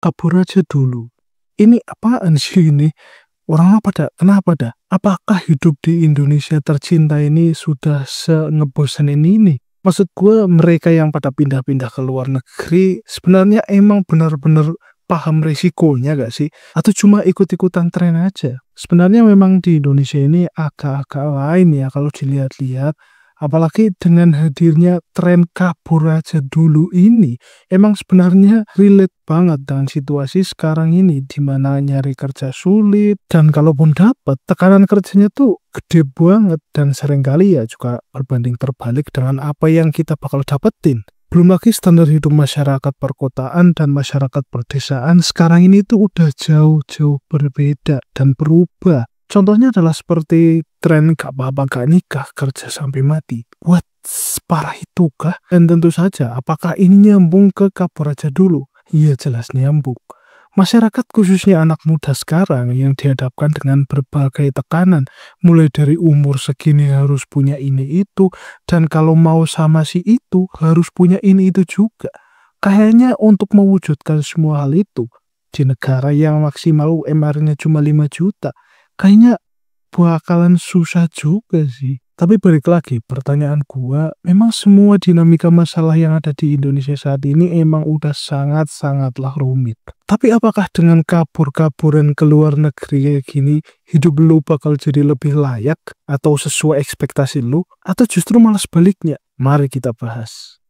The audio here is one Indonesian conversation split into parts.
Kabur aja dulu. Ini apaan sih ini? Orang pada kenapa dah? Apakah hidup di Indonesia tercinta ini sudah ngebosenin ini? Maksud gue mereka yang pada pindah-pindah ke luar negeri sebenarnya emang benar-benar paham risikonya gak sih? Atau cuma ikut-ikutan tren aja? Sebenarnya memang di Indonesia ini agak-agak lain ya kalau dilihat-lihat. Apalagi dengan hadirnya tren kabur aja dulu ini, emang sebenarnya relate banget dengan situasi sekarang ini, di mana nyari kerja sulit, dan kalaupun dapat, tekanan kerjanya tuh gede banget, dan seringkali ya juga berbanding terbalik dengan apa yang kita bakal dapetin. Belum lagi standar hidup masyarakat perkotaan dan masyarakat perdesaan sekarang ini tuh udah jauh-jauh berbeda dan berubah. Contohnya adalah seperti tren gak apa-apa gak nikah, kerja sampai mati. What? Separah itu kah? Dan tentu saja, apakah ini nyambung ke kabur aja dulu? Iya jelas nyambung. Masyarakat khususnya anak muda sekarang yang dihadapkan dengan berbagai tekanan, mulai dari umur segini harus punya ini itu, dan kalau mau sama si itu harus punya ini itu juga. Kayaknya untuk mewujudkan semua hal itu, di negara yang maksimal UMR-nya cuma 5 juta, kayaknya bakalan susah juga sih. Tapi balik lagi, pertanyaan gua, memang semua dinamika masalah yang ada di Indonesia saat ini emang udah sangat-sangatlah rumit. Tapi apakah dengan kabur-kaburan ke luar negeri kayak gini, hidup lu bakal jadi lebih layak atau sesuai ekspektasi lu? Atau justru malah sebaliknya? Mari kita bahas.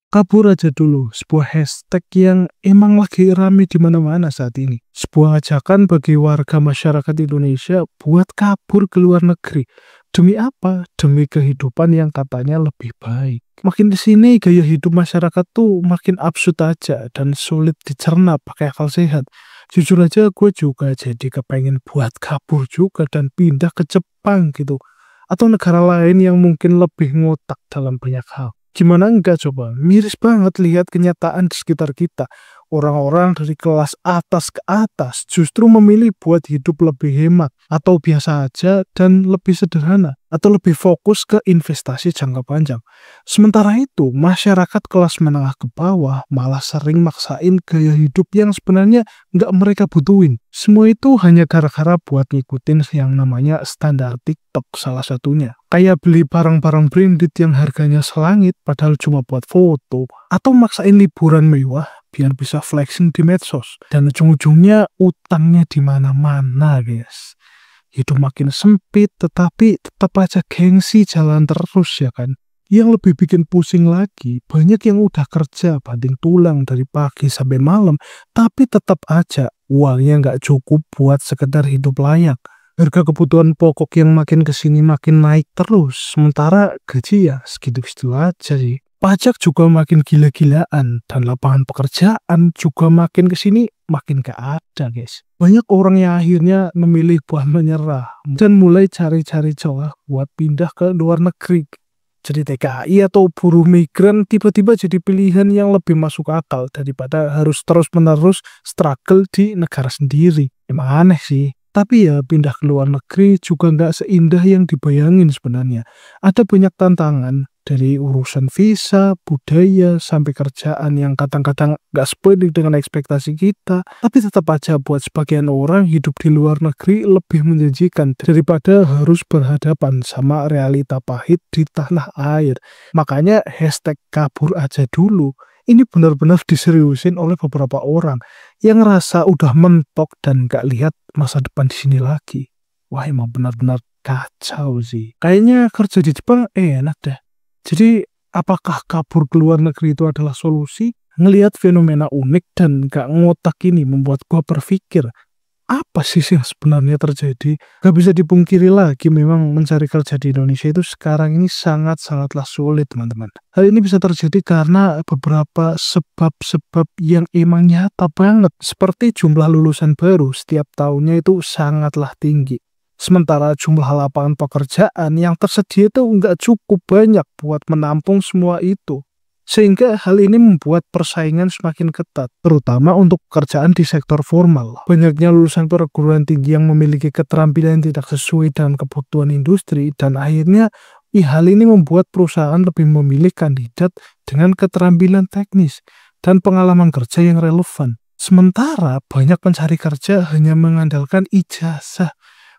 Kabur aja dulu, sebuah hashtag yang emang lagi rame di mana-mana saat ini. Sebuah ajakan bagi warga masyarakat Indonesia buat kabur ke luar negeri. Demi apa? Demi kehidupan yang katanya lebih baik. Makin di sini gaya hidup masyarakat tuh makin absurd aja dan sulit dicerna pakai akal sehat. Jujur aja gue juga jadi kepengen buat kabur juga dan pindah ke Jepang gitu. Atau negara lain yang mungkin lebih ngotak dalam banyak hal. Gimana enggak coba? Miris banget lihat kenyataan di sekitar kita. Orang-orang dari kelas atas ke atas justru memilih buat hidup lebih hemat atau biasa aja dan lebih sederhana atau lebih fokus ke investasi jangka panjang. Sementara itu, masyarakat kelas menengah ke bawah malah sering maksain gaya hidup yang sebenarnya nggak mereka butuhin. Semua itu hanya gara-gara buat ngikutin yang namanya standar TikTok salah satunya. Kayak beli barang-barang branded yang harganya selangit padahal cuma buat foto. Atau maksain liburan mewah biar bisa flexing di medsos. Dan ujung-ujungnya utangnya di mana-mana guys. Hidup makin sempit tetapi tetap aja gengsi jalan terus ya kan. Yang lebih bikin pusing lagi, banyak yang udah kerja banting tulang dari pagi sampai malam, tapi tetap aja uangnya nggak cukup buat sekedar hidup layak. Harga kebutuhan pokok yang makin kesini makin naik terus, sementara gaji ya segitu-segitu aja sih. Pajak juga makin gila-gilaan, dan lapangan pekerjaan juga makin kesini makin gak ada guys. Banyak orang yang akhirnya memilih buat menyerah, dan mulai cari-cari celah buat pindah ke luar negeri. Jadi TKI atau buruh migran tiba-tiba jadi pilihan yang lebih masuk akal daripada harus terus-menerus struggle di negara sendiri. Emang aneh sih. Tapi ya pindah ke luar negeri juga nggak seindah yang dibayangin sebenarnya. Ada banyak tantangan dari urusan visa, budaya, sampai kerjaan yang kadang-kadang nggak sesuai dengan ekspektasi kita. Tapi tetap aja buat sebagian orang hidup di luar negeri lebih menjanjikan daripada harus berhadapan sama realita pahit di tanah air. Makanya hashtag kabur aja dulu. Ini benar-benar diseriusin oleh beberapa orang yang ngerasa udah mentok dan gak lihat masa depan di sini lagi. Wah emang benar-benar kacau sih. Kayaknya kerja di Jepang enak deh. Jadi apakah kabur ke luar negeri itu adalah solusi? Ngelihat fenomena unik dan gak ngotak ini membuat gua berpikir, apa sih yang sebenarnya terjadi? Gak bisa dipungkiri lagi memang mencari kerja di Indonesia itu sekarang ini sangat-sangatlah sulit teman-teman. Hal ini bisa terjadi karena beberapa sebab-sebab yang emang nyata banget. Seperti jumlah lulusan baru setiap tahunnya itu sangatlah tinggi. Sementara jumlah lapangan pekerjaan yang tersedia itu nggak cukup banyak buat menampung semua itu. Sehingga hal ini membuat persaingan semakin ketat, terutama untuk pekerjaan di sektor formal. Banyaknya lulusan perguruan tinggi yang memiliki keterampilan tidak sesuai dengan kebutuhan industri, dan akhirnya Hal ini membuat perusahaan lebih memilih kandidat dengan keterampilan teknis dan pengalaman kerja yang relevan. Sementara banyak pencari kerja hanya mengandalkan ijazah.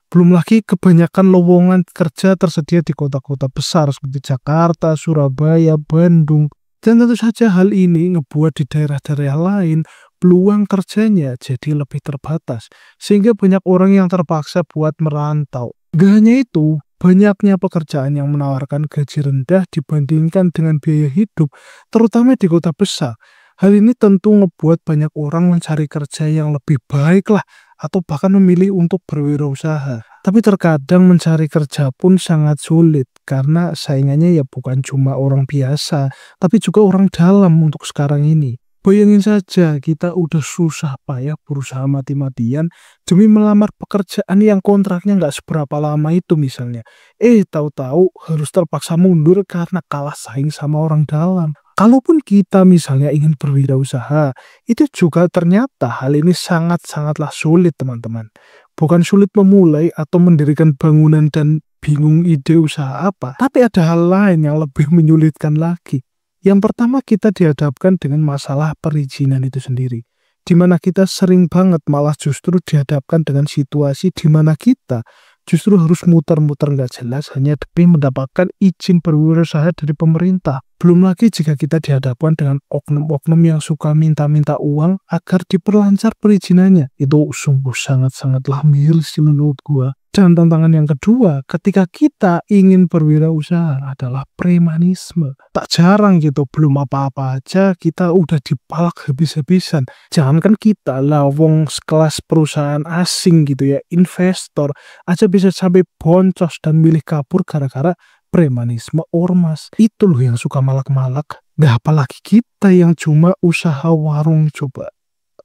Belum lagi kebanyakan lowongan kerja tersedia di kota-kota besar seperti Jakarta, Surabaya, Bandung. Dan tentu saja hal ini ngebuat di daerah-daerah lain peluang kerjanya jadi lebih terbatas. Sehingga banyak orang yang terpaksa buat merantau. Gak hanya itu, banyaknya pekerjaan yang menawarkan gaji rendah dibandingkan dengan biaya hidup, terutama di kota besar. Hal ini tentu ngebuat banyak orang mencari kerja yang lebih baik lah, atau bahkan memilih untuk berwirausaha. Tapi terkadang mencari kerja pun sangat sulit, karena saingannya ya bukan cuma orang biasa, tapi juga orang dalam untuk sekarang ini. Bayangin saja, kita udah susah payah berusaha mati-matian demi melamar pekerjaan yang kontraknya nggak seberapa lama itu misalnya. Tahu-tahu harus terpaksa mundur karena kalah saing sama orang dalam. Kalaupun kita misalnya ingin berwirausaha, itu juga ternyata hal ini sangat-sangatlah sulit teman-teman. Bukan sulit memulai atau mendirikan bangunan dan bingung ide usaha apa, tapi ada hal lain yang lebih menyulitkan lagi. Yang pertama, kita dihadapkan dengan masalah perizinan itu sendiri, di mana kita sering banget malah justru dihadapkan dengan situasi di mana kita justru harus muter-muter nggak jelas hanya demi mendapatkan izin berwirausaha dari pemerintah. Belum lagi jika kita dihadapkan dengan oknum-oknum yang suka minta-minta uang agar diperlancar perizinannya. Itu sungguh sangat-sangatlah miris sih menurut gua. Dan tantangan yang kedua, ketika kita ingin berwirausaha adalah premanisme. Tak jarang gitu, belum apa-apa aja kita udah dipalak habis-habisan. Jangankan kita lah, wong sekelas perusahaan asing gitu ya, investor aja bisa sampai boncos dan milih kabur gara-gara premanisme ormas. Itu loh yang suka malak-malak. Nah, apalagi kita yang cuma usaha warung coba.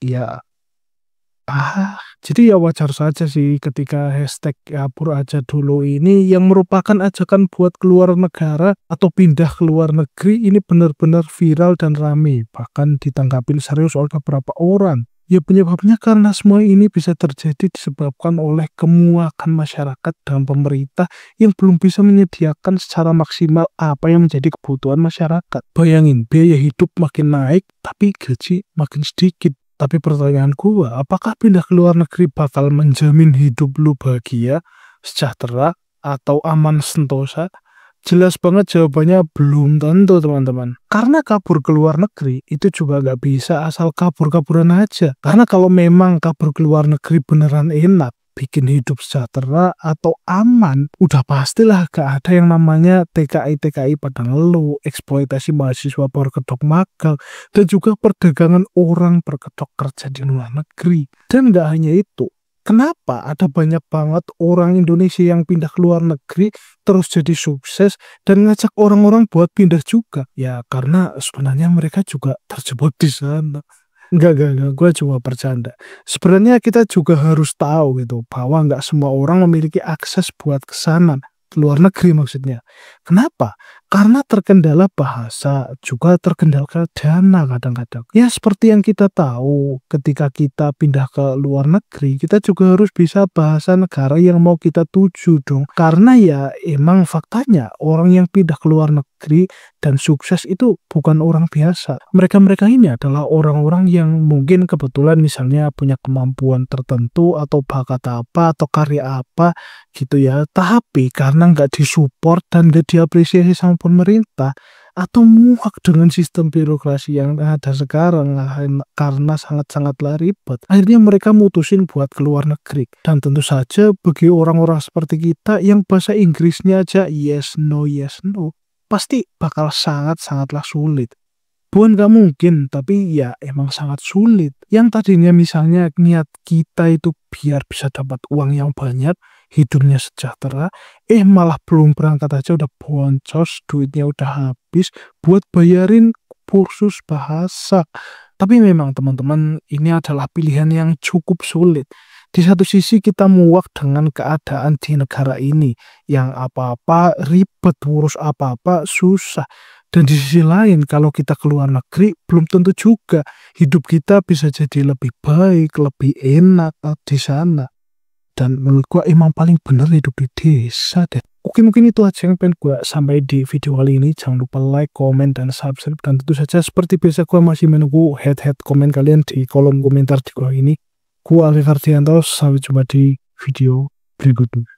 Ya, jadi ya wajar saja sih ketika hashtag kabur aja dulu ini yang merupakan ajakan buat keluar negara atau pindah ke luar negeri ini benar-benar viral dan rame. Bahkan ditanggapin serius oleh beberapa orang. Ya penyebabnya karena semua ini bisa terjadi disebabkan oleh kemuakan masyarakat dan pemerintah yang belum bisa menyediakan secara maksimal apa yang menjadi kebutuhan masyarakat. Bayangin, biaya hidup makin naik tapi gaji makin sedikit. Tapi pertanyaan gua, apakah pindah ke luar negeri bakal menjamin hidup lu bahagia, sejahtera, atau aman sentosa? Jelas banget jawabannya belum tentu teman-teman. Karena kabur ke luar negeri itu juga gak bisa asal kabur-kaburan aja. Karena kalau memang kabur ke luar negeri beneran enak, bikin hidup sejahtera atau aman, udah pastilah gak ada yang namanya TKI pada ngeluh, eksploitasi mahasiswa berkedok magang, dan juga perdagangan orang berkedok kerja di luar negeri. Dan gak hanya itu, kenapa ada banyak banget orang Indonesia yang pindah ke luar negeri terus jadi sukses dan ngajak orang-orang buat pindah juga? Ya karena sebenarnya mereka juga terjebak di sana. Enggak, gue cuma bercanda. Sebenarnya kita juga harus tahu gitu, bahwa nggak semua orang memiliki akses buat ke sana, ke luar negeri maksudnya. Kenapa? Karena terkendala bahasa, juga terkendala dana kadang-kadang. Ya seperti yang kita tahu, ketika kita pindah ke luar negeri, kita juga harus bisa bahasa negara yang mau kita tuju dong. Karena ya emang faktanya, orang yang pindah ke luar negeri dan sukses itu bukan orang biasa. Mereka-mereka ini adalah orang-orang yang mungkin kebetulan misalnya punya kemampuan tertentu atau bakat apa atau karya apa gitu ya. Tapi karena nggak disupport dan nggak diapresiasi sama pemerintah atau muak dengan sistem birokrasi yang ada sekarang karena sangat-sangatlah ribet. Akhirnya mereka mutusin buat keluar negeri. Dan tentu saja bagi orang-orang seperti kita yang bahasa Inggrisnya aja yes no, pasti bakal sangat-sangatlah sulit. Bukan gak mungkin, tapi ya emang sangat sulit. Yang tadinya misalnya niat kita itu biar bisa dapat uang yang banyak, hidupnya sejahtera, malah belum berangkat aja udah boncos, duitnya udah habis buat bayarin kursus bahasa. Tapi memang teman-teman, ini adalah pilihan yang cukup sulit. Di satu sisi kita muak dengan keadaan di negara ini, yang apa-apa ribet, urus apa-apa susah. Dan di sisi lain, kalau kita keluar negeri, belum tentu juga hidup kita bisa jadi lebih baik, lebih enak di sana. Dan menurut gue emang paling bener hidup di desa deh. Oke, mungkin itu aja yang pengen gue sampaikan di video kali ini. Jangan lupa like, comment, dan subscribe. Dan tentu saja seperti biasa gue masih menunggu head komen kalian di kolom komentar di bawah ini. Gue Alfi Fardianto, sampai jumpa di video berikutnya.